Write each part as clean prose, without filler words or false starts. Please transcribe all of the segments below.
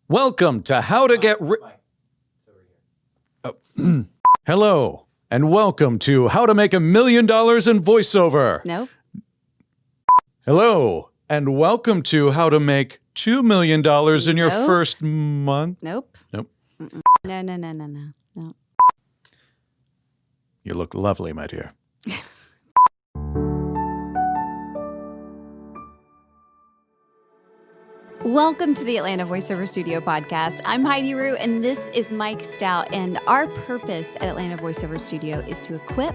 Welcome to How to Get Rich. Hello, and welcome to How to Make $1 Million in Voiceover. Nope. Hello, and welcome to How to Make $2 million in your first month. Nope. Nope. No. You look lovely, my dear. Welcome to the Atlanta Voiceover Studio podcast. I'm Heidi Rew, and this is Mike Stoudt. And our purpose at Atlanta Voiceover Studio is to equip,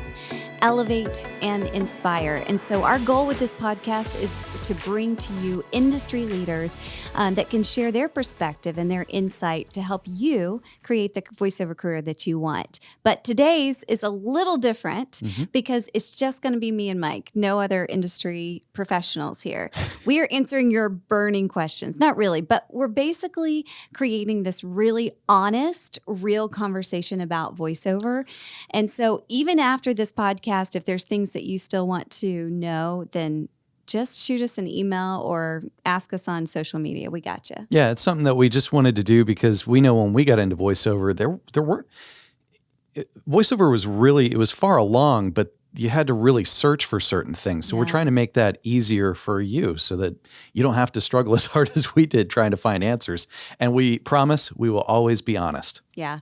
elevate, and inspire. And so our goal with this podcast is to bring to you industry leaders that can share their perspective and their insight to help you create the voiceover career that you want. But today's is a little different because it's just going to be me and Mike, no other industry professionals here. We are answering your burning questions. Not really, but we're basically creating this really honest, real conversation about voiceover. And so even after this podcast, if there's things that you still want to know, then just shoot us an email or ask us on social media. We got you. Yeah, it's something that we just wanted to do because we know when we got into voiceover, voiceover was really, it was far along, but you had to really search for certain things. So we're trying to make that easier for you so that you don't have to struggle as hard as we did trying to find answers. And we promise we will always be honest. Yeah.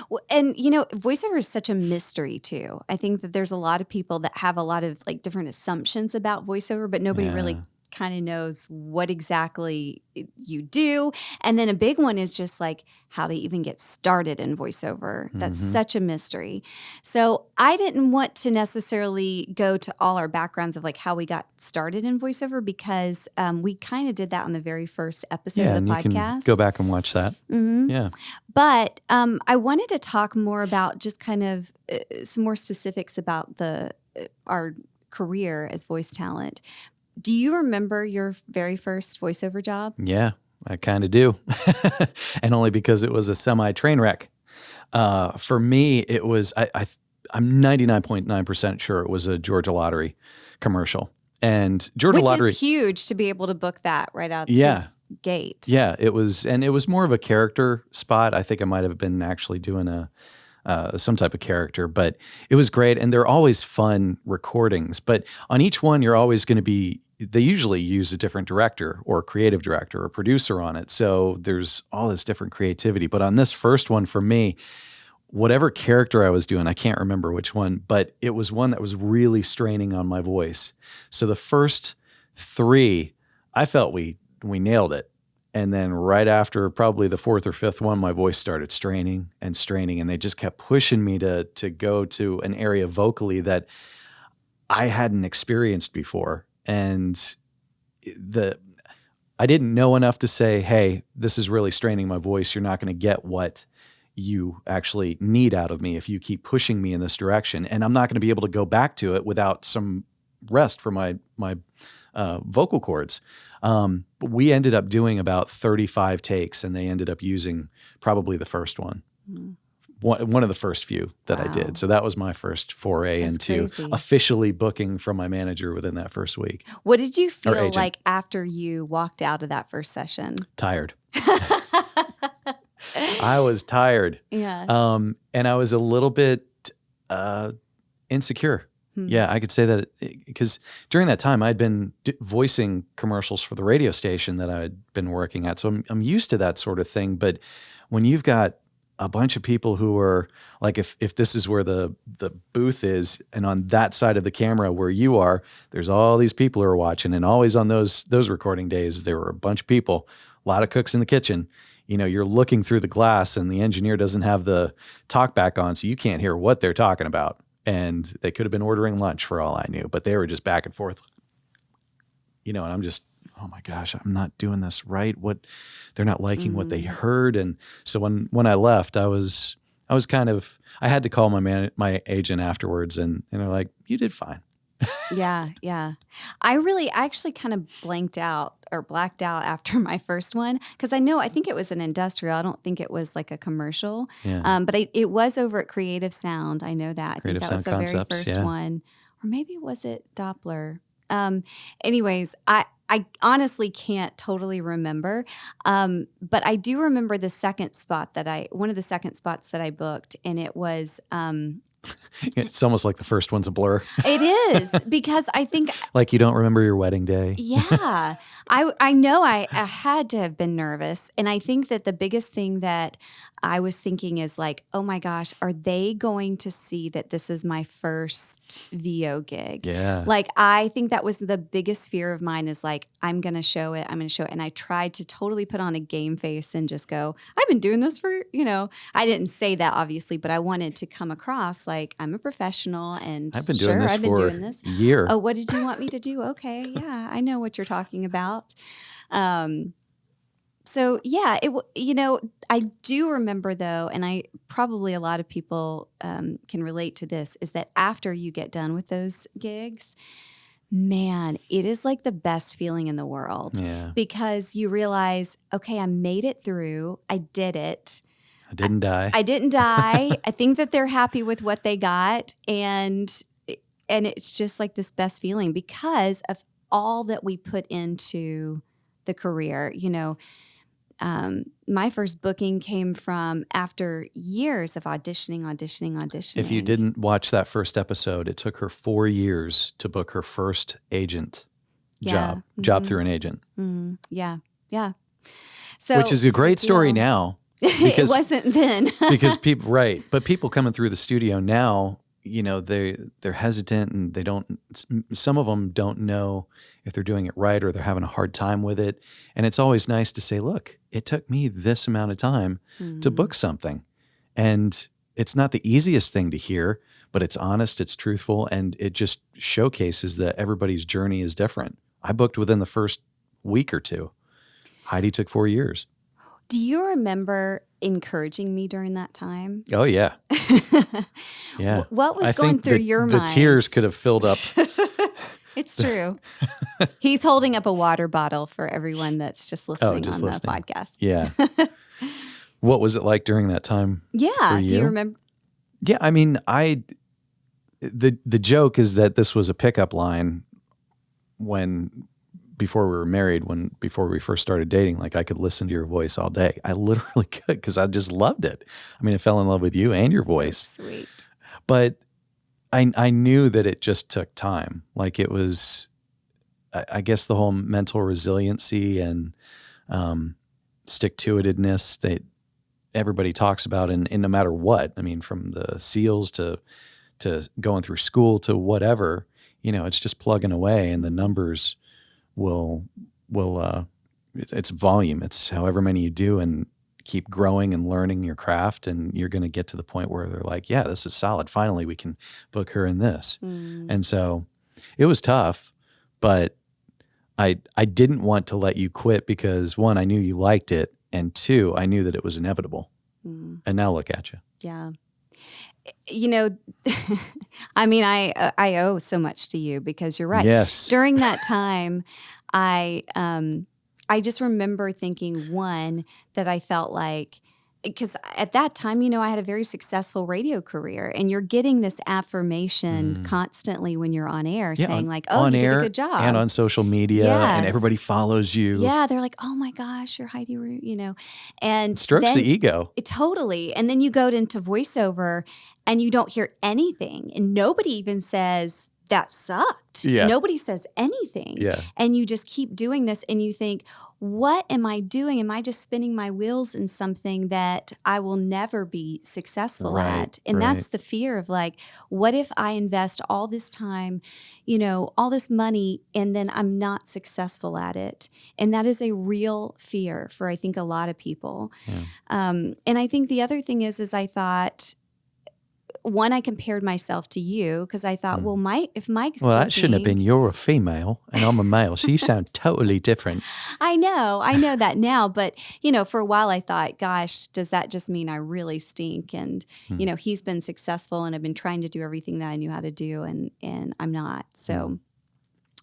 Well, and you know, voiceover is such a mystery too. I think that there's a lot of people that have a lot of like different assumptions about voiceover, but nobody really kind of knows what exactly you do. And then a big one is just like how to even get started in voiceover. That's such a mystery. So I didn't want to necessarily go to all our backgrounds of like how we got started in voiceover because we kind of did that on the very first episode of the podcast. Can go back and watch that. Yeah. But I wanted to talk more about just kind of some more specifics about our career as voice talent. Do you remember your very first voiceover job? Yeah, I kind of do. And only because it was a semi-train wreck. For me, it was, I'm 99.9% sure it was a Georgia Lottery commercial. And Georgia Lottery. Which is huge to be able to book that right out the gate. Yeah, it was. And it was more of a character spot. I think I might have been actually doing some type of character, but it was great. And they're always fun recordings. But on each one, you're always going to be, they usually use a different director or creative director or producer on it. So there's all this different creativity. But on this first one for me, whatever character I was doing, I can't remember which one, but it was one that was really straining on my voice. So the first three, I felt we nailed it. And then right after probably the fourth or fifth one, my voice started straining, and they just kept pushing me to go to an area vocally that I hadn't experienced before. And I didn't know enough to say, hey, this is really straining my voice. You're not going to get what you actually need out of me if you keep pushing me in this direction. And I'm not going to be able to go back to it without some rest for my vocal cords. But we ended up doing about 35 takes, and they ended up using probably the first one. One of the first few that I did. So that was my first foray into officially booking from my manager within that first week. What did you feel like after you walked out of that first session? Tired. I was tired. Yeah. And I was a little bit insecure. Yeah, I could say that because during that time I'd been voicing commercials for the radio station that I'd been working at. So I'm used to that sort of thing. But when you've got a bunch of people who are like, if this is where the booth is, and on that side of the camera where you are, there's all these people who are watching, and always on those recording days, there were a bunch of people, a lot of cooks in the kitchen. You know, you're looking through the glass, and the engineer doesn't have the talk back on, so you can't hear what they're talking about. And they could have been ordering lunch for all I knew, but they were just back and forth. You know, and I'm just, oh my gosh, I'm not doing this right. They're not liking what they heard. And so when I left, I was kind of, I had to call my agent afterwards, and they're like, you did fine. Yeah. I actually kind of blacked out after my first one because I think it was an industrial. I don't think it was like a commercial. Yeah. But it was over at Creative Sound. I know that. Creative I think that was Sound the very Concepts, first one. Or maybe was it Doppler? Anyways, I honestly can't totally remember. But I do remember one of the second spots that I booked, and it was, It's almost like the first one's a blur. it is because I think, Like you don't remember your wedding day. yeah, I know I had to have been nervous. And I think that the biggest thing that I was thinking is like, oh my gosh, are they going to see that this is my first VO gig? Yeah. Like, I think that was the biggest fear of mine is like, I'm going to show it. I'm going to show it. And I tried to totally put on a game face and just go, I've been doing this for, I didn't say that obviously, but I wanted to come across like I'm a professional and I've been doing this I've been for doing this. a year. Oh, what did you want me to do? Okay. Yeah. I know what you're talking about. So yeah, I do remember though, and I probably a lot of people can relate to this, is that after you get done with those gigs, man, it is like the best feeling in the world because you realize, okay, I made it through. I did it. I didn't die. I didn't die. I think that they're happy with what they got. And it's just like this best feeling because of all that we put into the career. My first booking came from after years of auditioning. If you didn't watch that first episode, it took her 4 years to book her first agent job through an agent. Yeah. So, which is a great story now. It wasn't then. Because people coming through the studio now, they're hesitant and some of them don't know if they're doing it right or they're having a hard time with it. And it's always nice to say, look, it took me this amount of time to book something. And it's not the easiest thing to hear, but it's honest, it's truthful, and it just showcases that everybody's journey is different. I booked within the first week or two. Heidi took 4 years. Do you remember encouraging me during that time? Oh, yeah. Yeah. What was going through your mind? The tears could have filled up. It's true. He's holding up a water bottle for everyone that's just listening the podcast. Yeah. What was it like during that time? Yeah. Do you remember? Yeah. I mean, the joke is that this was a pickup line before we were married, before we first started dating. Like I could listen to your voice all day. I literally could because I just loved it. I mean, I fell in love with you and your voice. Sweet. But I knew that it just took time. Like it was, I guess, the whole mental resiliency and stick-to-itiveness that everybody talks about, and no matter what. I mean, from the SEALs to going through school to whatever, it's just plugging away, and the numbers will it's volume. It's however many you do, and keep growing and learning your craft, and you're going to get to the point where they're like, yeah, this is solid. Finally, we can book her in this. And so it was tough, but I didn't want to let you quit because, one, I knew you liked it, and two, I knew that it was inevitable. And now look at you. Yeah. I mean, I owe so much to you because you're right. Yes. During that time, I just remember thinking, one, that I felt like, because at that time, I had a very successful radio career, and you're getting this affirmation constantly when you're on air saying like, oh, you did a good job. And on social media, and everybody follows you. Yeah, they're like, oh my gosh, you're Heidi Rew, And it strokes the ego. Totally. And then you go into voiceover and you don't hear anything, and nobody even says, that sucked. Yeah. Nobody says anything. Yeah. And you just keep doing this, and you think, what am I doing? Am I just spinning my wheels in something that I will never be successful at? And that's the fear of like, what if I invest all this time, all this money, and then I'm not successful at it? And that is a real fear for, I think, a lot of people. Yeah. And I think the other thing is I thought, one, I compared myself to you because I thought, well, if Mike's well, that shouldn't have been. You're a female and I'm a male, so you sound totally different. I know that now, but for a while I thought, gosh, does that just mean I really stink? And he's been successful, and I've been trying to do everything that I knew how to do, and I'm not. So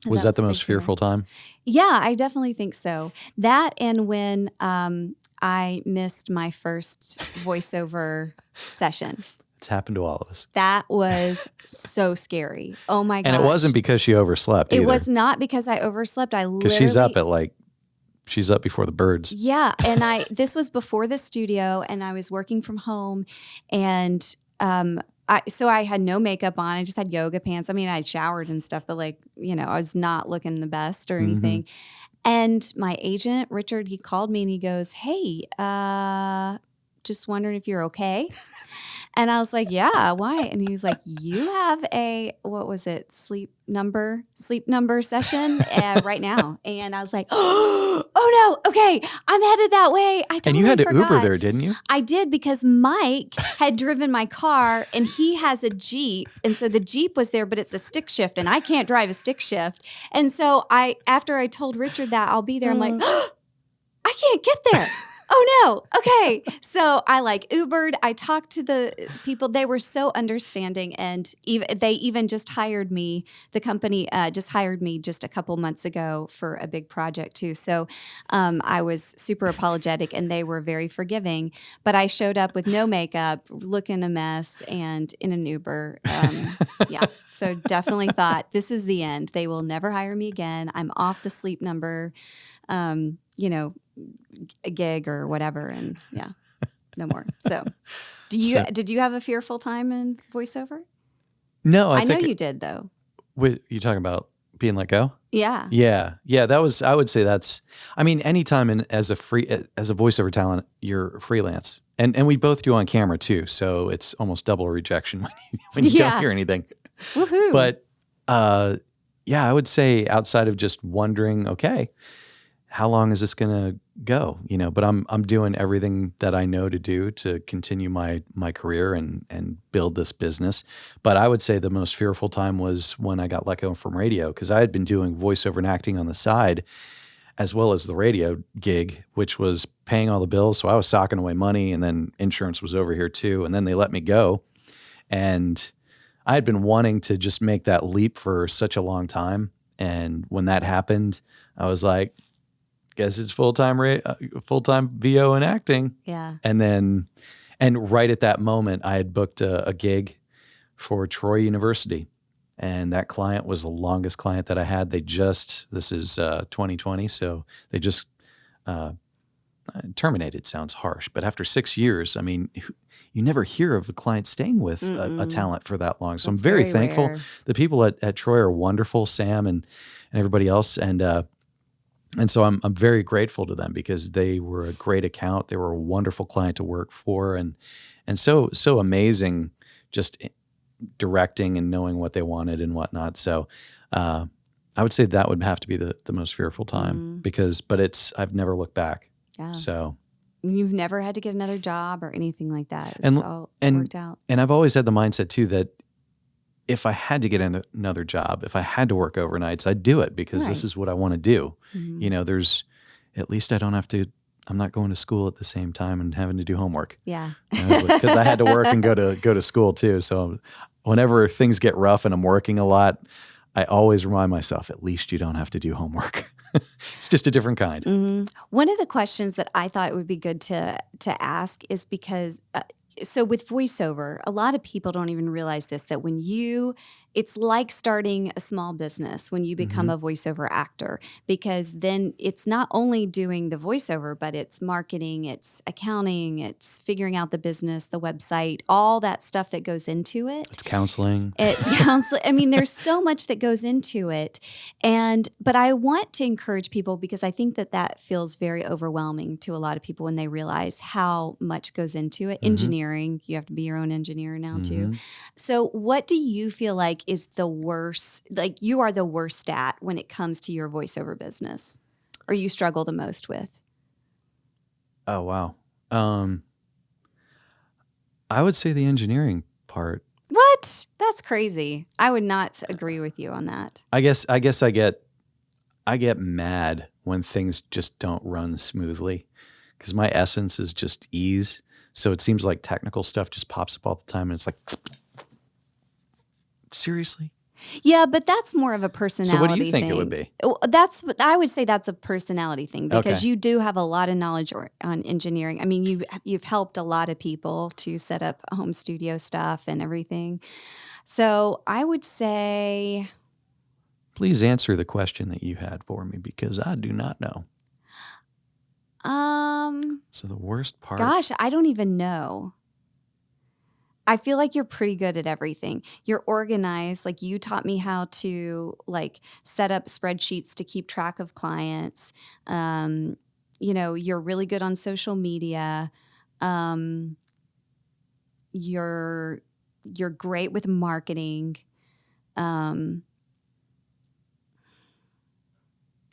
was that the most fearful time? Yeah, I definitely think so. That, and when I missed my first voiceover session. It's happened to all of us. That was so scary. Oh my gosh. And it wasn't because she overslept either. It was not because I overslept. I literally... Because she's up before the birds. Yeah. And this was before the studio, and I was working from home, and so I had no makeup on. I just had yoga pants. I mean, I'd showered and stuff, but I was not looking the best or anything. And my agent, Richard, he called me and he goes, "Hey, just wondering if you're okay." And I was like, "Yeah, why?" And he was like, "You have a, what was it, sleep number session right now." And I was like, "Oh no, okay, I'm headed that way." I totally And you had to forgot. Uber there, didn't you? I did, because Mike had driven my car, and he has a Jeep. And so the Jeep was there, but it's a stick shift, and I can't drive a stick shift. And so after I told Richard that I'll be there, I'm like, I can't get there. Oh no. Okay. So I Ubered. I talked to the people. They were so understanding. And they even just hired me. The company just hired me just a couple months ago for a big project too. So I was super apologetic, and they were very forgiving. But I showed up with no makeup, looking a mess, and in an Uber. Yeah. So definitely thought, this is the end. They will never hire me again. I'm off the sleep number. A gig or whatever, and yeah, no more. So did you have a fearful time in voiceover? No, I know you did though. You talking about being let go? Yeah. That was, I would say anytime as a voiceover talent, you're freelance, and we both do on camera too, so it's almost double rejection when you don't hear anything. Woohoo. But I would say, outside of just wondering, okay, how long is this going to go? But I'm doing everything that I know to do to continue my career and build this business. But I would say the most fearful time was when I got let go from radio, because I had been doing voiceover and acting on the side, as well as the radio gig, which was paying all the bills. So I was socking away money, and then insurance was over here too. And then they let me go. And I had been wanting to just make that leap for such a long time. And when that happened, I was like, guess it's full-time VO and acting. Yeah. And right at that moment, I had booked a gig for Troy University, and that client was the longest client that I had. This is 2020, so they just terminated. Sounds harsh, but after 6 years, you never hear of a client staying with a talent for that long. So I'm very thankful. Rare. The people at Troy are wonderful, Sam and everybody else, and so I'm very grateful to them, because they were a great account. They were a wonderful client to work for, and so amazing, just directing and knowing what they wanted and whatnot. So I would say that would have to be the most fearful time, but I've never looked back. Yeah. So you've never had to get another job or anything like that. It's all worked out. And I've always had the mindset too that if I had to get another job, if I had to work overnights, I'd do it, because this is what I want to do. There's, at least I don't have to, I'm not going to school at the same time and having to do homework. Yeah. Because I had to work and go to school too. So whenever things get rough and I'm working a lot, I always remind myself, at least you don't have to do homework. It's just a different kind. Mm-hmm. One of the questions that I thought would be good to ask is because so with voiceover, a lot of people don't even realize this, that it's like starting a small business when you become a voiceover actor, because then it's not only doing the voiceover, but it's marketing, it's accounting, it's figuring out the business, the website, all that stuff that goes into it. It's counseling. There's so much that goes into it. But I want to encourage people, because I think that feels very overwhelming to a lot of people when they realize how much goes into it. Engineering, you have to be your own engineer now too. So what do you feel like is the worst, you are the worst at when it comes to your voiceover business, or you struggle the most with? Oh, wow. I would say the engineering part. What? That's crazy. I would not agree with you on that. I guess I get mad when things just don't run smoothly, because my essence is just ease. So it seems like technical stuff just pops up all the time, and it's like, seriously? Yeah, but that's more of a personality So what do you think thing. it would be? That's what I would say. That's a personality thing because Okay. you do have a lot of knowledge on engineering. I mean, you've helped a lot of people to set up home studio stuff and everything. So I would say, Please answer the question that you had for me because I do not know. So the worst part. gosh, I don't even know. I feel like you're pretty good at everything. You're organized. Like you taught me how to like set up spreadsheets to keep track of clients. You're really good on social media. You're great with marketing. Well,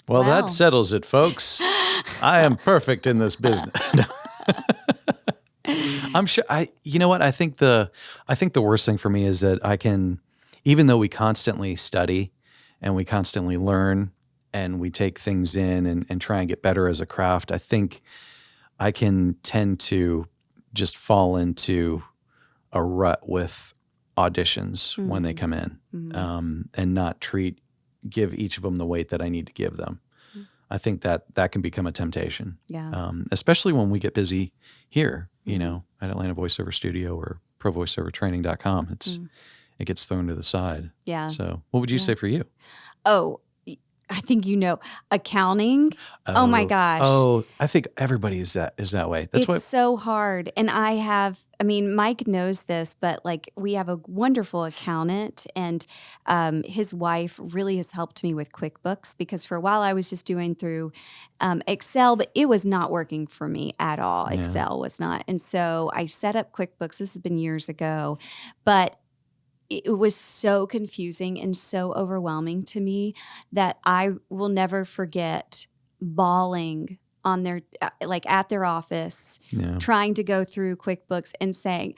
Wow. that settles it, folks. I am perfect in this business. I'm sure. You know what? I think the worst thing for me is that I can, even though we constantly study and we constantly learn and we take things in and try and get better as a craft, I think I can tend to just fall into a rut with auditions when they come in, and not give each of them the weight that I need to give them. I think that can become a temptation. Yeah. Especially when we get busy here, at Atlanta Voiceover Studio or provoiceovertraining.com. It gets thrown to the side. Yeah. So what would you say for you? Oh, I think accounting. Oh my gosh. Oh, I think everybody is that way. That's It's so hard. And Mike knows this, but like we have a wonderful accountant and his wife really has helped me with QuickBooks because for a while I was just doing through Excel, but it was not working for me at all. Yeah. Excel was not. And so I set up QuickBooks. This has been years ago, but it was so confusing and so overwhelming to me that I will never forget bawling on their at their office, trying to go through QuickBooks and saying,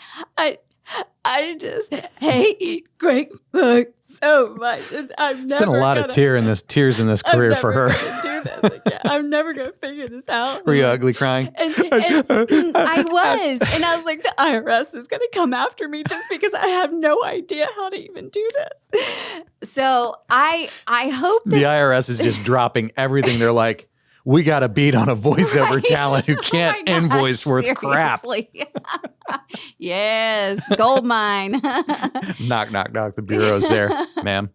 I just hate QuickBooks so much. And It's been a lot of tears in this career for her. Do this again. I'm never gonna figure this out. Were you ugly crying? And I was. And I was like, the IRS is going to come after me just because I have no idea how to even do this. So I hope that the IRS is just dropping everything. They're like, we got a beat on a voiceover talent who can't invoice worth crap. Yes, gold mine. Knock, knock, knock. The bureau's there, ma'am.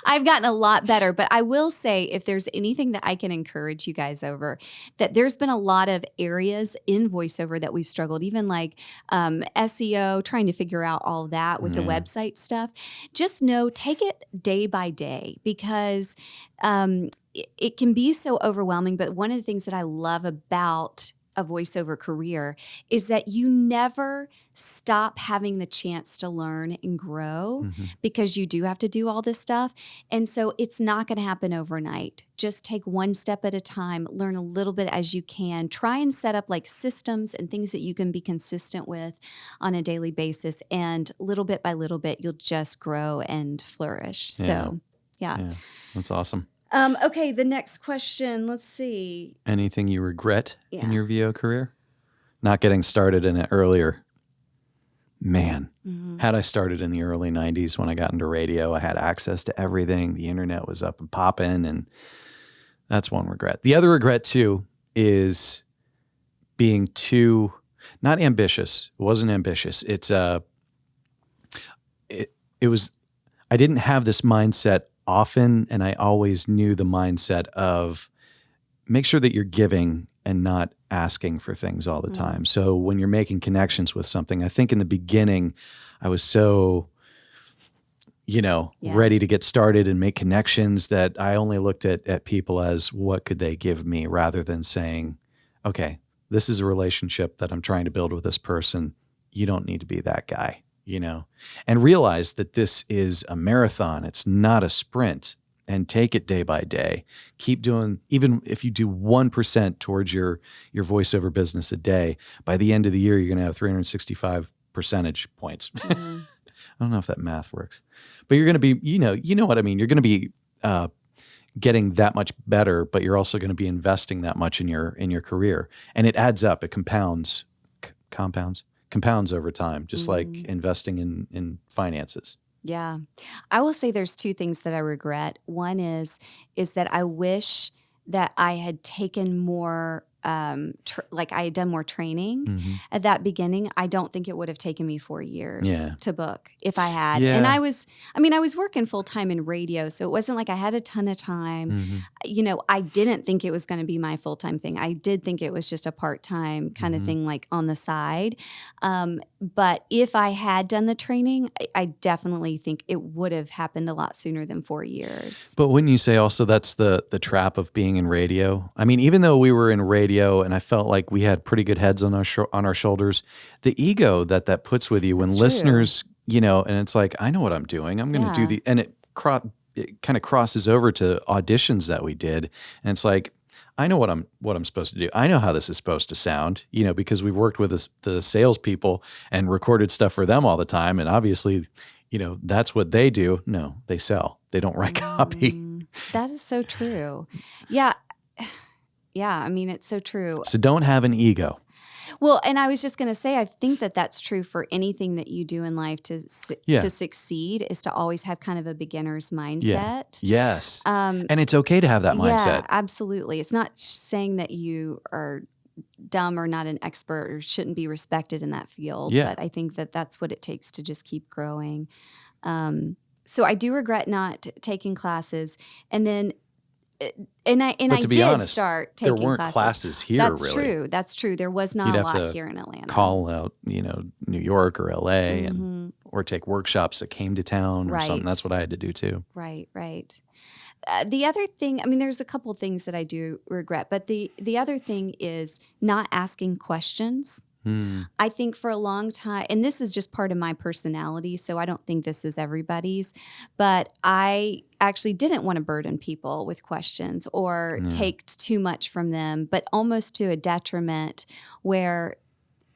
I've gotten a lot better, but I will say if there's anything that I can encourage you guys over, that there's been a lot of areas in voiceover that we've struggled, even like SEO, trying to figure out all that with the website stuff. Just take it day by day because it can be so overwhelming. But one of the things that I love about a voiceover career is that you never stop having the chance to learn and grow because you do have to do all this stuff. And so it's not going to happen overnight. Just take one step at a time, learn a little bit as you can, try and set up like systems and things that you can be consistent with on a daily basis. And little bit by little bit, you'll just grow and flourish. So, yeah. That's awesome. Okay, the next question. Let's see. Anything you regret in your VO career? Not getting started in it earlier. Man, had I started in the early 90s when I got into radio, I had access to everything. The internet was up and popping, and that's one regret. The other regret, too, is being too, not ambitious. It wasn't ambitious. It was, I didn't have this mindset often, and I always knew the mindset of make sure that you're giving and not asking for things all the time. So when you're making connections with something, I think in the beginning I was so, ready to get started and make connections that I only looked at people as what could they give me rather than saying, okay, this is a relationship that I'm trying to build with this person. You don't need to be that guy. And realize that this is a marathon. It's not a sprint, and take it day by day. Keep doing, even if you do 1% towards your voiceover business a day, by the end of the year, you're going to have 365 percentage points. I don't know if that math works, but you're going to be, you know what I mean? You're going to be getting that much better, but you're also going to be investing that much in your career. And it adds up. It compounds over time, just like investing in finances. Yeah. I will say there's two things that I regret. One is that I wish that I had taken more like I had done more training Hmm. at that beginning. I don't think it would have taken me 4 years Yeah. to book if I had. And Yeah. I was working full time in radio, so it wasn't like I had a ton of time. Hmm. I didn't think it was going to be my full-time thing. I did think it was just a part-time kind of Hmm. thing, like on the side. But if I had done the training, I definitely think it would have happened a lot sooner than 4 years. But wouldn't you say also that's the trap of being in radio? I mean, even though we were in radio and I felt like we had pretty good heads on our shoulders, the ego that puts with you when That's true. listeners, and it's like, I know what I'm doing. I'm going to do Yeah. and it kind of crosses over to auditions that we did, and it's like, I know what I'm supposed to do. I know how this is supposed to sound, because we've worked with the salespeople and recorded stuff for them all the time, and obviously, that's what they do. No, they sell. They don't write copy. That is so true. Yeah. Yeah. I mean, it's so true. So don't have an ego. Well, and I was just going to say, I think that that's true for anything that you do in life to succeed, is to always have kind of a beginner's mindset. Yeah. Yes. And it's okay to have that mindset. Yeah, absolutely. It's not saying that you are dumb or not an expert or shouldn't be respected in that field. Yeah. But I think that that's what it takes to just keep growing. So I do regret not taking classes. And then And I But to be did honest, start taking there weren't classes here, That's really. true. That's true. There was not You'd a have lot to here in Atlanta. call out, New York or LA Mhm. or take workshops that came to town or something. Right. That's what I had to do too. Right, right. The other thing, I mean, there's a couple things that I do regret, but the other thing is not asking questions. I think for a long time, and this is just part of my personality, so I don't think this is everybody's, but I actually didn't want to burden people with questions or Yeah. take too much from them, but almost to a detriment where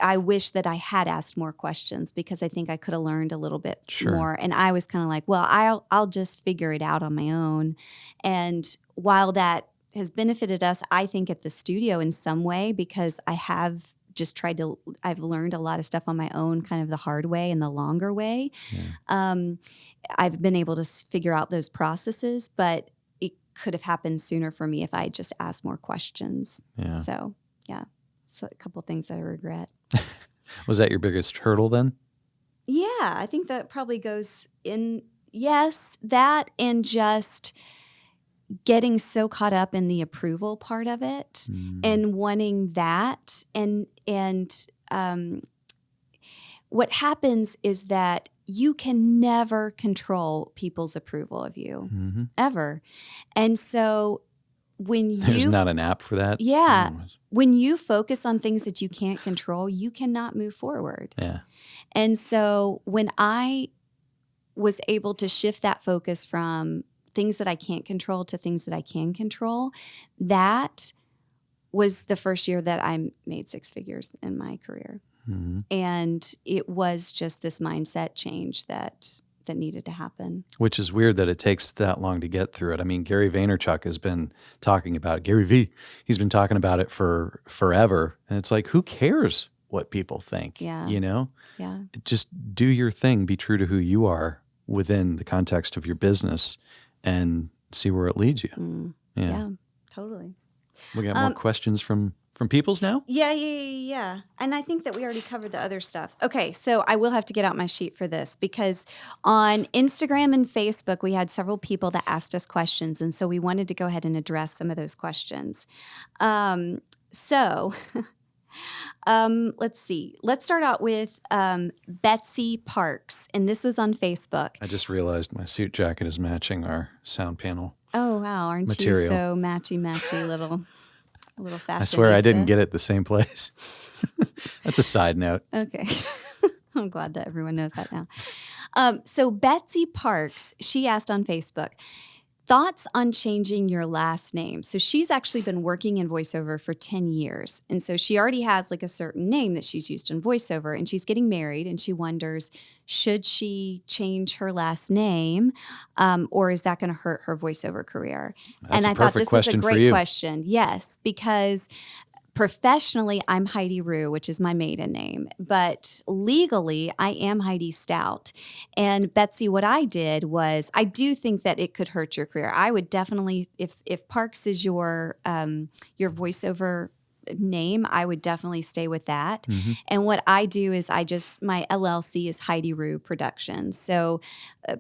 I wish that I had asked more questions because I think I could have learned a little bit Sure. more. And I was kind of like, well, I'll just figure it out on my own. And while that has benefited us, I think at the studio in some way, because I have just I've learned a lot of stuff on my own, kind of the hard way and the longer way. Yeah. I've been able to figure out those processes, but it could have happened sooner for me if I had just asked more questions. Yeah. So, yeah. So a couple things that I regret. Was that your biggest hurdle then? Yeah, I think that probably goes in. Yes, that and just getting so caught up in the approval part of it and wanting that. And what happens is that you can never control people's approval of you, ever. And so when There's not an app for that? Yeah. When you focus on things that you can't control, you cannot move forward. Yeah. And so when I was able to shift that focus from things that I can't control to things that I can control, that was the first year that I made 6 figures in my career. And it was just this mindset change that needed to happen. Which is weird that it takes that long to get through it. I mean, Gary Vaynerchuk has been talking about it. Gary V, he's been talking about it for forever. And it's like, who cares what people think? Yeah. Yeah. Just do your thing. Be true to who you are within the context of your business and see where it leads you. Yeah, totally. We got more questions from people's now? Yeah. And I think that we already covered the other stuff. Okay, so I will have to get out my sheet for this because on Instagram and Facebook, we had several people that asked us questions. And so we wanted to go ahead and address some of those questions. Let's see. Let's start out with Betsy Parks. And this was on Facebook. I just realized my suit jacket is matching our sound panel. Oh, wow. Aren't material. you so matchy, little fashionista? I swear I didn't get it the same place. That's a side note. Okay. I'm glad that everyone knows that now. So Betsy Parks, she asked on Facebook, thoughts on changing your last name. So she's actually been working in voiceover for 10 years. And so she already has like a certain name that she's used in voiceover, and she's getting married and she wonders, should she change her last name or is that going to hurt her voiceover career? That's and a I thought perfect this was a question for great you. question. Yes, because Professionally, I'm Heidi Rew, which is my maiden name, but legally, I am Heidi Stoudt. And Betsy, what I did was, I do think that it could hurt your career. I would definitely, if Parks is your voiceover name, I would definitely stay with that. Mm-hmm. And what I do is my LLC is Heidi Rew Productions. So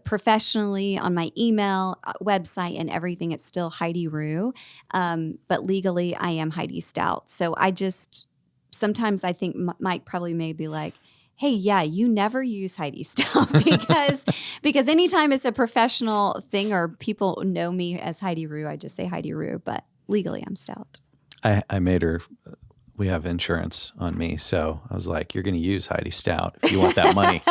professionally on my email, website, and everything, it's still Heidi Rew. But legally, I am Heidi Stoudt. So sometimes I think Mike probably may be like, hey, yeah, you never use Heidi Stoudt because anytime it's a professional thing or people know me as Heidi Rew, I just say Heidi Rew, but legally I'm Stoudt. I made her, we have insurance on me. So I was like, you're going to use Heidi Stoudt if you want that money.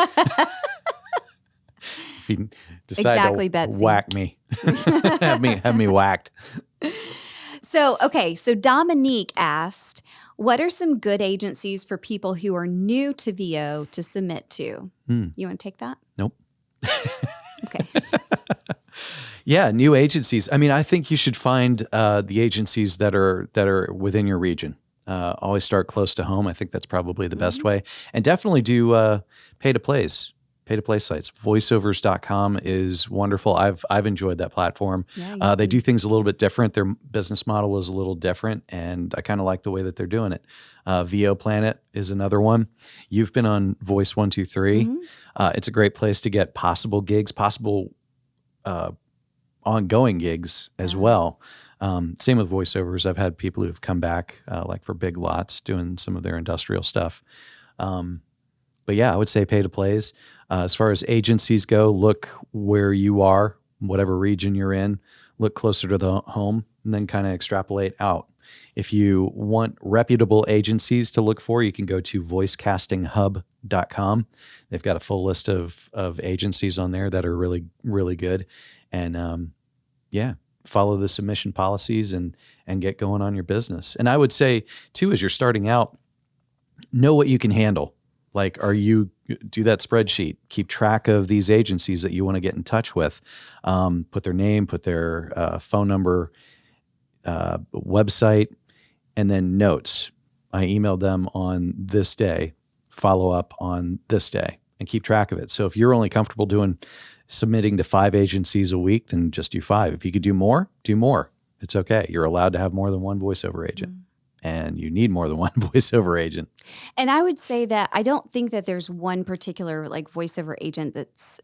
If you decide Exactly, to Betsy. whack me, have me whacked. So Dominique asked, what are some good agencies for people who are new to VO to submit to? You want to take that? Nope. Okay. Yeah, new agencies. I mean, I think you should find the agencies that are within your region. Always start close to home. I think that's probably the best way. And definitely do pay to play sites. Voiceovers.com is wonderful. I've enjoyed that platform. Yeah, they do things a little bit different. Their business model is a little different, and I kind of like the way that they're doing it. VO Planet is another one. You've been on Voice 123. It's a great place to get possible gigs, possible ongoing gigs as well. Same with voiceovers. I've had people who've come back like for big lots doing some of their industrial stuff. But yeah, I would say pay to plays. As far as agencies go, look where you are, whatever region you're in, look closer to the home, and then kind of extrapolate out. If you want reputable agencies to look for, you can go to voicecastinghub.com. They've got a full list of agencies on there that are really, really good. And follow the submission policies and get going on your business. And I would say, too, as you're starting out, know what you can handle. Like, do that spreadsheet, keep track of these agencies that you want to get in touch with, put their name, put their phone number, website, and then notes. I emailed them on this day, follow up on this day, and keep track of it. So if you're only comfortable submitting to 5 agencies a week, then just do 5. If you could do more, do more. It's okay. You're allowed to have more than one voiceover agent. And you need more than one voiceover agent. And I would say that I don't think that there's one particular like voiceover agent that's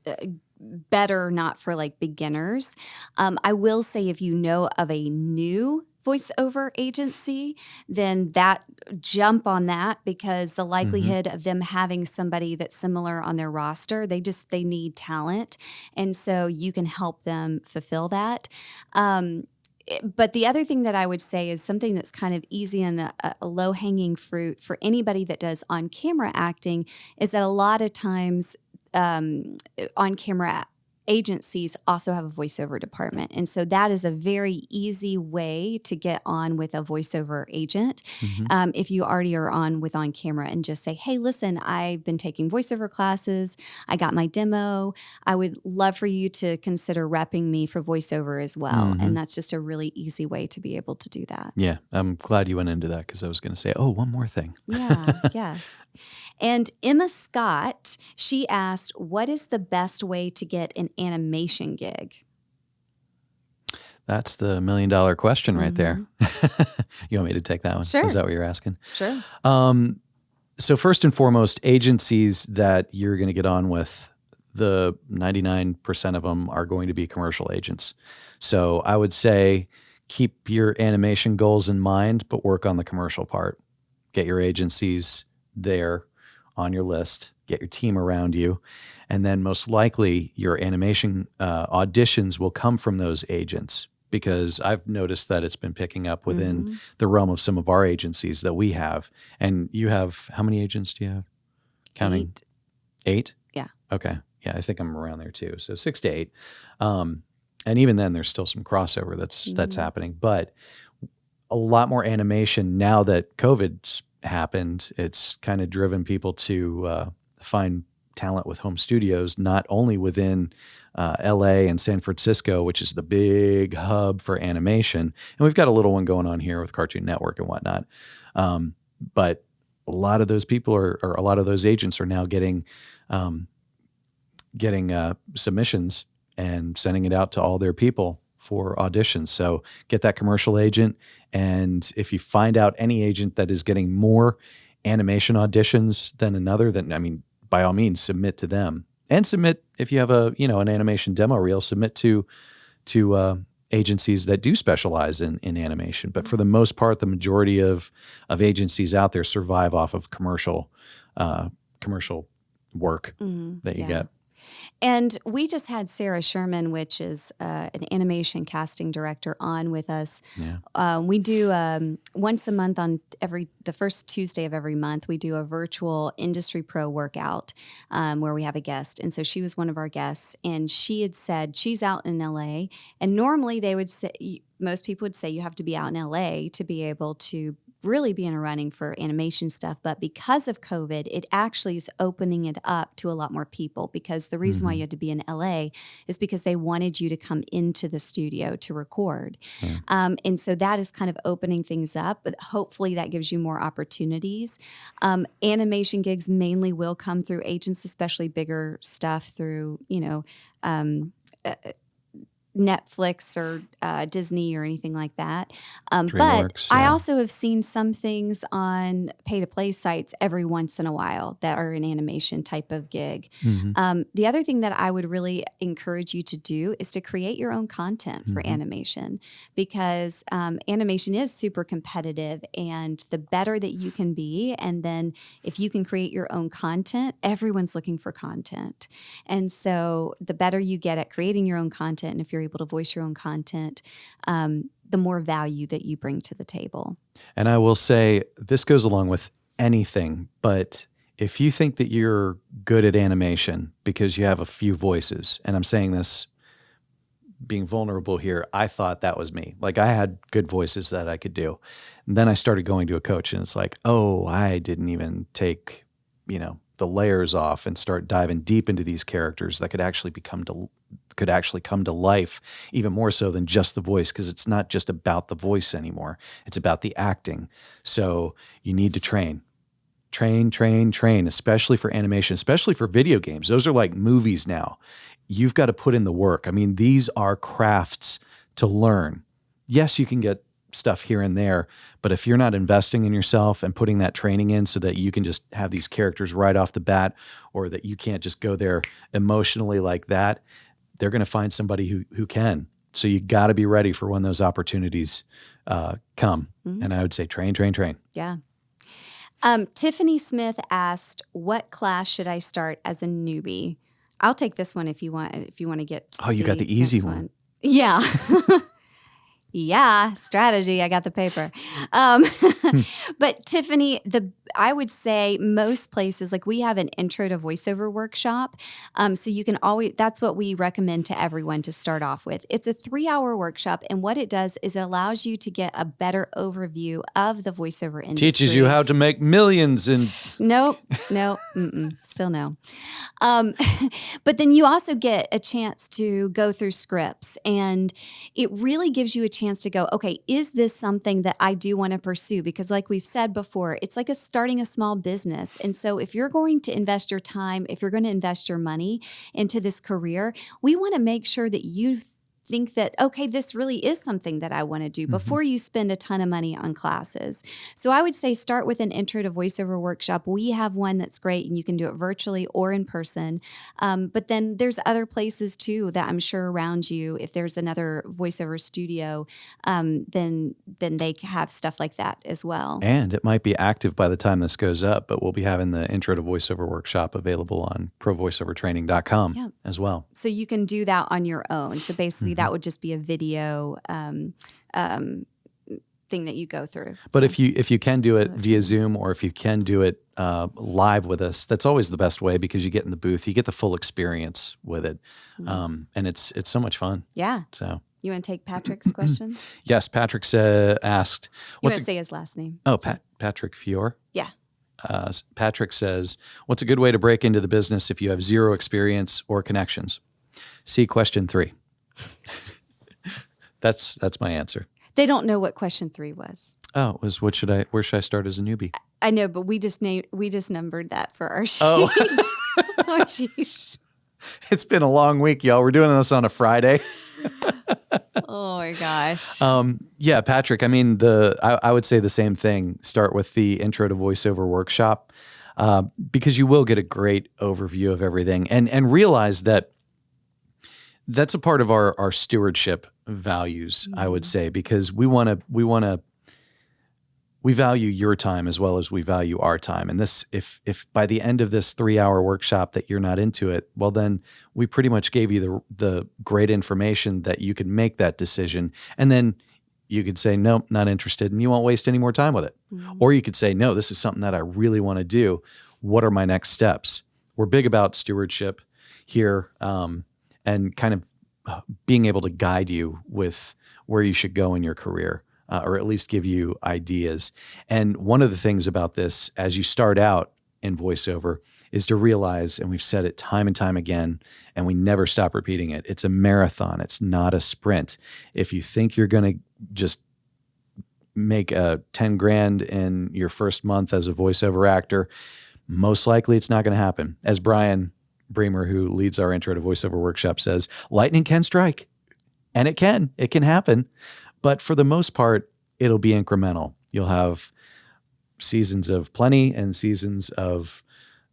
better, not for like beginners. I will say if you know of a new voiceover agency, then jump on that, because the likelihood of them having somebody that's similar on their roster, they need talent. And so you can help them fulfill that. But the other thing that I would say is something that's kind of easy and a low-hanging fruit for anybody that does on-camera acting is that a lot of times on-camera agencies also have a voiceover department. And so that is a very easy way to get on with a voiceover agent. If you already are on camera, and just say, hey, listen, I've been taking voiceover classes. I got my demo. I would love for you to consider repping me for voiceover as well. And that's just a really easy way to be able to do that. Yeah, I'm glad you went into that, because I was going to say, one more thing. Yeah. And Emma Scott, she asked, what is the best way to get an animation gig? That's the $1 million question right there. You want me to take that one? Sure. Is that what you're asking? Sure. So first and foremost, agencies that you're going to get on with, the 99% of them are going to be commercial agents. So I would say keep your animation goals in mind, but work on the commercial part. Get your agencies there on your list, get your team around you, and then most likely your animation auditions will come from those agents, because I've noticed that it's been picking up within the realm of some of our agencies that we have. And you have, how many agents do you have? Counting? 8? Yeah. Okay. Yeah, I think I'm around there too. So 6 to 8. And even then there's still some crossover that's happening, but a lot more animation now that COVID's happened. It's kind of driven people to find talent with home studios, not only within LA and San Francisco, which is the big hub for animation. And we've got a little one going on here with Cartoon Network and whatnot. But a lot of those people or a lot of those agents are now getting submissions and sending it out to all their people for auditions. So get that commercial agent. And if you find out any agent that is getting more animation auditions than another, then, I mean, by all means, submit to them. And submit, if you have an animation demo reel, submit to agencies that do specialize in animation. But for the most part, the majority of agencies out there survive off of commercial work that you get. And we just had Sarah Sherman, which is an animation casting director, on with us. Yeah. We do once a month on the first Tuesday of every month, we do a virtual industry pro workout where we have a guest. And so she was one of our guests, and she had said she's out in LA. And normally they would say, most people would say you have to be out in LA to be able to really be in a running for animation stuff. But because of COVID, it actually is opening it up to a lot more people, because the reason why you had to be in LA is because they wanted you to come into the studio to record. Yeah. And so that is kind of opening things up, but hopefully that gives you more opportunities. Animation gigs mainly will come through agents, especially bigger stuff through, Netflix or Disney or anything like that. But I also have seen some things on pay-to-play sites every once in a while that are an animation type of gig. The other thing that I would really encourage you to do is to create your own content for animation, because animation is super competitive, and the better that you can be, and then if you can create your own content, everyone's looking for content. And so the better you get at creating your own content, and if you're able to voice your own content, the more value that you bring to the table. And I will say, this goes along with anything, but if you think that you're good at animation because you have a few voices, and I'm saying this being vulnerable here, I thought that was me. Like, I had good voices that I could do. And then I started going to a coach, and it's like, oh, I didn't even take, the layers off and start diving deep into these characters that could actually come to life, even more so than just the voice, because it's not just about the voice anymore. It's about the acting. So you need to train, especially for animation, especially for video games. Those are like movies now. You've got to put in the work. I mean, these are crafts to learn. Yes, you can get stuff here and there, but if you're not investing in yourself and putting that training in so that you can just have these characters right off the bat, or that you can't just go there emotionally like that, they're going to find somebody who can. So you got to be ready for when those opportunities come. And I would say train. Yeah. Tiffany Smith asked, what class should I start as a newbie? I'll take this one if you want to get. Oh, you got the easy one. Yeah. Yeah, strategy. I got the paper. But Tiffany, I would say most places, like we have an intro to voiceover workshop. So you can that's what we recommend to everyone to start off with. It's a 3-hour workshop. And what it does is it allows you to get a better overview of the voiceover industry. Teaches you how to make millions. Nope. Still no. But then you also get a chance to go through scripts, and it really gives you a chance to go, okay, is this something that I do want to pursue? Because like we've said before, it's like starting a small business. And so if you're going to invest your time, if you're going to invest your money into this career, we want to make sure that you think that, okay, this really is something that I want to do before you spend a ton of money on classes. So I would say start with an intro to voiceover workshop. We have one that's great, and you can do it virtually or in person. But then there's other places too that I'm sure around you, if there's another voiceover studio, then they have stuff like that as well. And it might be active by the time this goes up, but we'll be having the intro to voiceover workshop available on provoiceovertraining.com as well. So you can do that on your own. So basically that would just be a video thing that you go through. But if you can do it via Zoom, or if you can do it live with us, that's always the best way, because you get in the booth, you get the full experience with it. And it's so much fun. Yeah. So you want to take Patrick's question? Yes, Patrick asked. You want to say his last name? Oh, Patrick Fior? Yeah. Patrick says, what's a good way to break into the business if you have zero experience or connections? See question 3. That's my answer. They don't know what question 3 was. Oh, it was where should I start as a newbie? I know, but we just numbered that for our sheet. Oh. Oh, jeez. It's been a long week, y'all. We're doing this on a Friday. Oh my gosh. Yeah, Patrick, I mean, I would say the same thing. Start with the Intro to Voiceover workshop, because you will get a great overview of everything and realize that that's a part of our stewardship values, I would say, because we value your time as well as we value our time. And this, if by the end of this 3-hour workshop that you're not into it, well, then we pretty much gave you the great information that you could make that decision. And then you could say, nope, not interested, and you won't waste any more time with it. Or you could say, no, this is something that I really want to do. What are my next steps? We're big about stewardship here, and kind of being able to guide you with where you should go in your career. Or at least give you ideas. And one of the things about this, as you start out in voiceover, is to realize, and we've said it time and time again, and we never stop repeating it, it's a marathon. It's not a sprint. If you think you're going to just make $10,000 in your first month as a voiceover actor, most likely it's not going to happen. As Brian Bremer, who leads our Intro to Voiceover workshop, says, lightning can strike. And it can happen. But for the most part, it'll be incremental. You'll have seasons of plenty and seasons of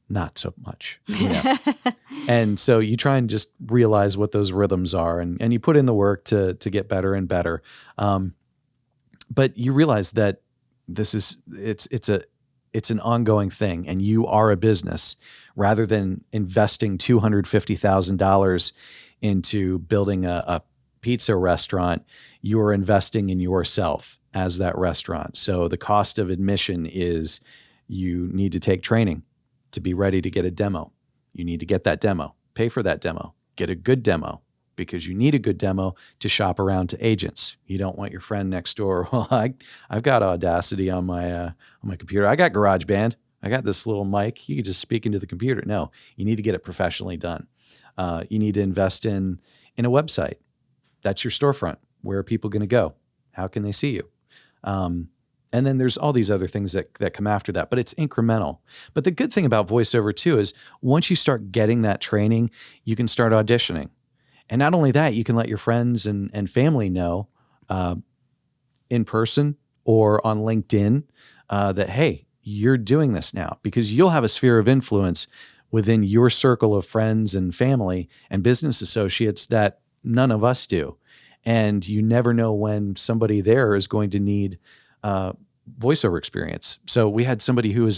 not so much. And so you try and just realize what those rhythms are, and you put in the work to get better and better. But you realize that it's an ongoing thing, and you are a business. Rather than investing $250,000 into building a pizza restaurant, you are investing in yourself as that restaurant. So the cost of admission is you need to take training to be ready to get a demo. You need to get that demo, pay for that demo, get a good demo, because you need a good demo to shop around to agents. You don't want your friend next door, well, I've got Audacity on my computer. I got GarageBand. I got this little mic. You can just speak into the computer. No, you need to get it professionally done. You need to invest in a website. That's your storefront. Where are people going to go? How can they see you? And then there's all these other things that come after that, but it's incremental. But the good thing about voiceover too is once you start getting that training, you can start auditioning. And not only that, you can let your friends and family know in person or on LinkedIn that, hey, you're doing this now, because you'll have a sphere of influence within your circle of friends and family and business associates that none of us do. And you never know when somebody there is going to need voiceover experience. So we had somebody who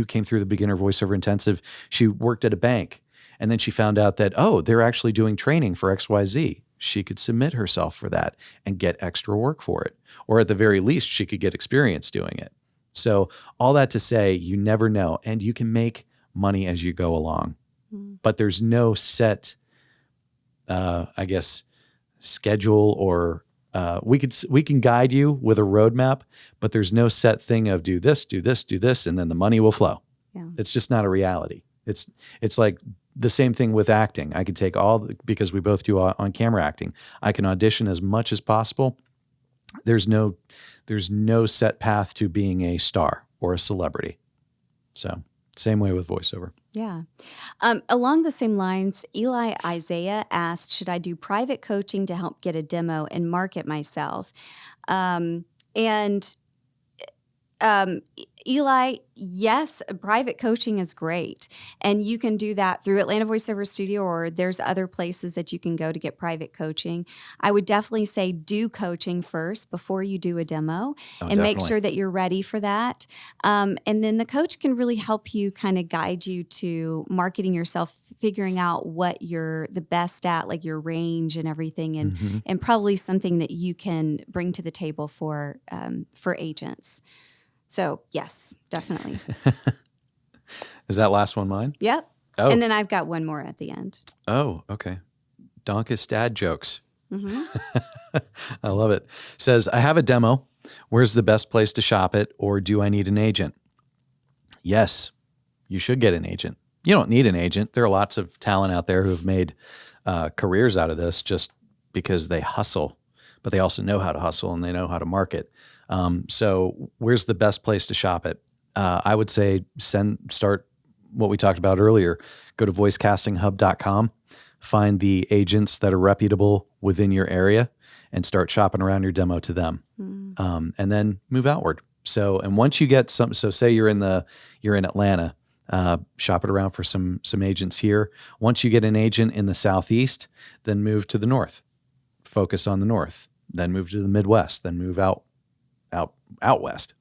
came through the beginner voiceover intensive. She worked at a bank, and then she found out that, oh, they're actually doing training for XYZ. She could submit herself for that and get extra work for it. Or at the very least, she could get experience doing it. So all that to say, you never know. And you can make money as you go along. But there's no set, schedule, or we can guide you with a roadmap, but there's no set thing of do this, and then the money will flow. Yeah. It's just not a reality. It's like the same thing with acting. I could take because we both do on camera acting. I can audition as much as possible. There's no set path to being a star or a celebrity. So same way with voiceover. Yeah. Along the same lines, Eli Isaiah asked, should I do private coaching to help get a demo and market myself? Eli, yes, private coaching is great. And you can do that through Atlanta Voiceover Studio, or there's other places that you can go to get private coaching. I would definitely say do coaching first before you do a demo, and definitely make sure that you're ready for that. And then the coach can really help you kind of guide you to marketing yourself, figuring out what you're the best at, like your range and everything, and probably something that you can bring to the table for agents. So yes, definitely. Is that last one mine? Yep. Oh. And then I've got one more at the end. Oh, okay. Donkis Dad Jokes. I love it. Says, I have a demo. Where's the best place to shop it, or do I need an agent? yes, you should get an agent. You don't need an agent. There are lots of talent out there who have made careers out of this just because they hustle, but they also know how to hustle and they know how to market. So where's the best place to shop it? I would say start what we talked about earlier. Go to voicecastinghub.com, find the agents that are reputable within your area and start shopping around your demo to them. And then move outward. So, and once you get so say you're in Atlanta, shop it around for some agents here. Once you get an agent in the Southeast, then move to the North, focus on the North, then move to the Midwest, then move out West.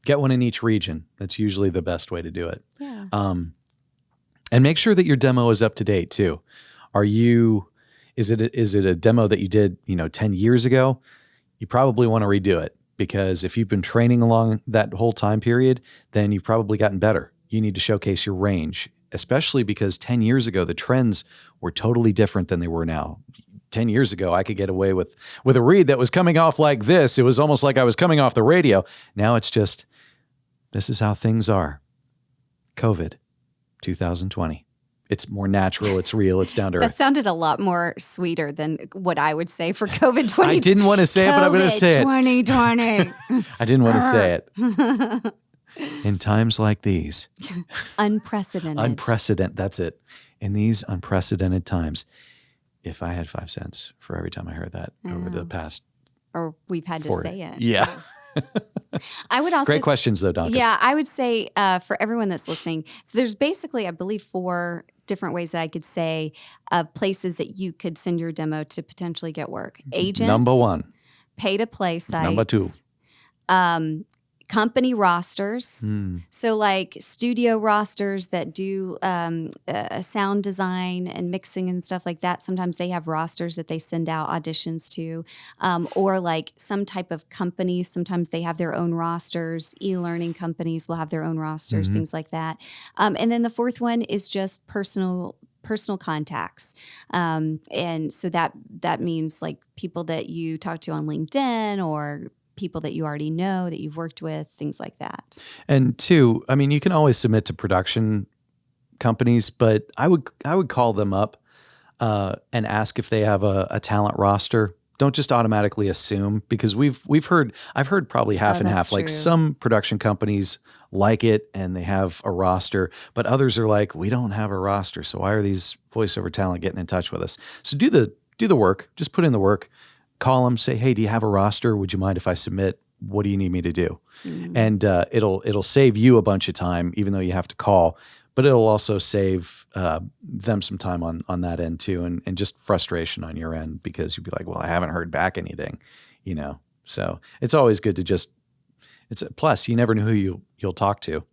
Get one in each region. That's usually the best way to do it. Yeah. And make sure that your demo is up to date too. Is it a demo that you did, 10 years ago? You probably want to redo it, because if you've been training along that whole time period, then you've probably gotten better. You need to showcase your range, especially because 10 years ago, the trends were totally different than they were now. 10 years ago, I could get away with a read that was coming off like this. It was almost like I was coming off the radio. Now it's just, this is how things are. COVID, 2020. It's more natural. It's real. It's down to earth. That sounded a lot more sweeter than what I would say for COVID 20. I didn't want to say it, but I'm going to say it. 2020. I didn't want to say it. In times like these. Unprecedented. Unprecedented. That's it. In these unprecedented times. If I had 5 cents for every time I heard that over the past. Or we've had to say it. Yeah. I would also Great questions though, Donkis. Yeah, I would say for everyone that's listening, so there's basically, I believe, 4 different ways that I could say places that you could send your demo to potentially get work. Agents. Number 1. Pay to play sites. Number 2. Company rosters. So like studio rosters that do sound design and mixing and stuff like that. Sometimes they have rosters that they send out auditions to, or like some type of companies. Sometimes they have their own rosters. E-learning companies will have their own rosters, things like that. And then the 4th one is just personal contacts. And so that means like people that you talk to on LinkedIn or people that you already know, that you've worked with, things like that. And 2, I mean, you can always submit to production companies, but I would call them up and ask if they have a talent roster. Don't just automatically assume, because I've heard probably half and half. Like some production companies like it and they have a roster, but others are like, we don't have a roster, so why are these voiceover talent getting in touch with us? So do the work. Just put in the work. Call them, say, hey, do you have a roster? Would you mind if I submit? What do you need me to do? And it'll save you a bunch of time, even though you have to call, but it'll also save them some time on that end too, and just frustration on your end, because you'd be like, well, I haven't heard back anything, So it's always good to plus you never know who you'll talk to,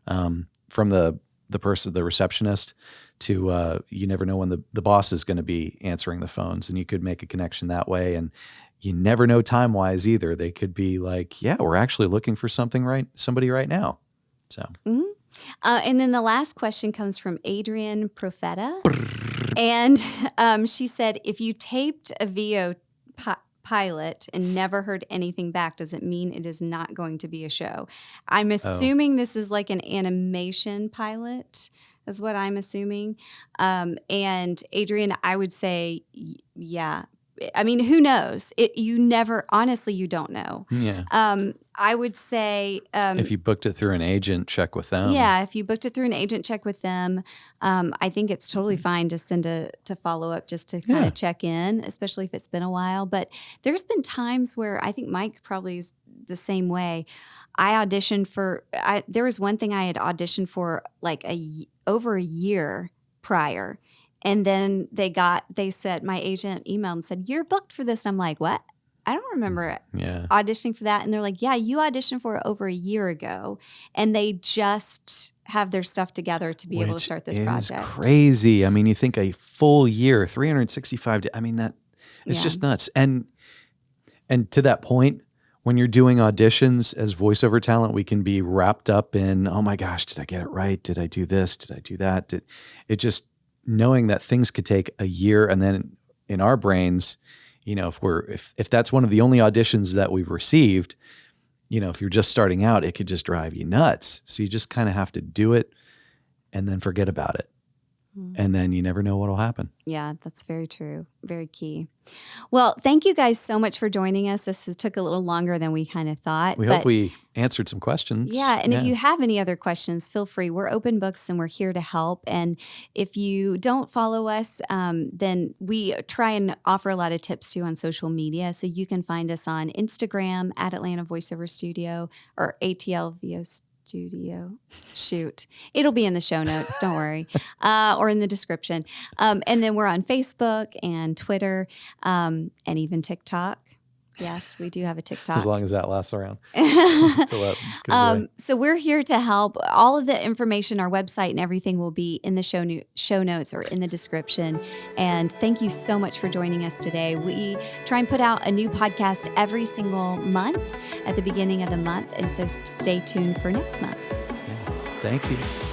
from the person, the receptionist, to you never know when the boss is going to be answering the phones, and you could make a connection that way. And you never know time-wise either. They could be like, yeah, we're actually looking for somebody right now. So. And then the last question comes from Adrienne Profeta. And she said, if you taped a VO pilot and never heard anything back, does it mean it is not going to be a show? I'm assuming this is like an animation pilot, is what I'm assuming. And Adrienne, I would say, yeah. I mean, who knows? Honestly, you don't know. Yeah. I would say if you booked it through an agent, check with them. Yeah, if you booked it through an agent, check with them. I think it's totally fine to send to follow up, just to kind of check in, especially if it's been a while. But there's been times where I think Mike probably is the same way. I auditioned for. There was one thing I had auditioned for like over a year prior. And then they said, my agent emailed and said, you're booked for this. And I'm like, what? I don't remember auditioning for that. And they're like, yeah, you auditioned for it over a year ago. And they just have their stuff together to be able to start this project. Crazy. I mean, you think a full year, 365 days. I mean, it's just nuts. And to that point, when you're doing auditions as voiceover talent, we can be wrapped up in, oh my gosh, did I get it right? Did I do this? Did I do that? Knowing that things could take a year, and then in our brains, if that's one of the only auditions that we've received, if you're just starting out, it could just drive you nuts. So you just kind of have to do it and then forget about it. And then you never know what'll happen. Yeah, that's very true. Very key. Well, thank you guys so much for joining us. This took a little longer than we kind of thought. We hope we answered some questions. Yeah, and if you have any other questions, feel free. We're open books and we're here to help. And if you don't follow us, then we try and offer a lot of tips too on social media. So you can find us on Instagram at Atlanta Voiceover Studio or ATLVO Studio. Shoot. It'll be in the show notes. Don't worry. Or in the description. And then we're on Facebook and Twitter and even TikTok. Yes, we do have a TikTok. As long as that lasts around. So we're here to help. All of the information, our website and everything will be in the show notes or in the description. And thank you so much for joining us today. We try and put out a new podcast every single month at the beginning of the month. And so stay tuned for next month's. Yeah. Thank you.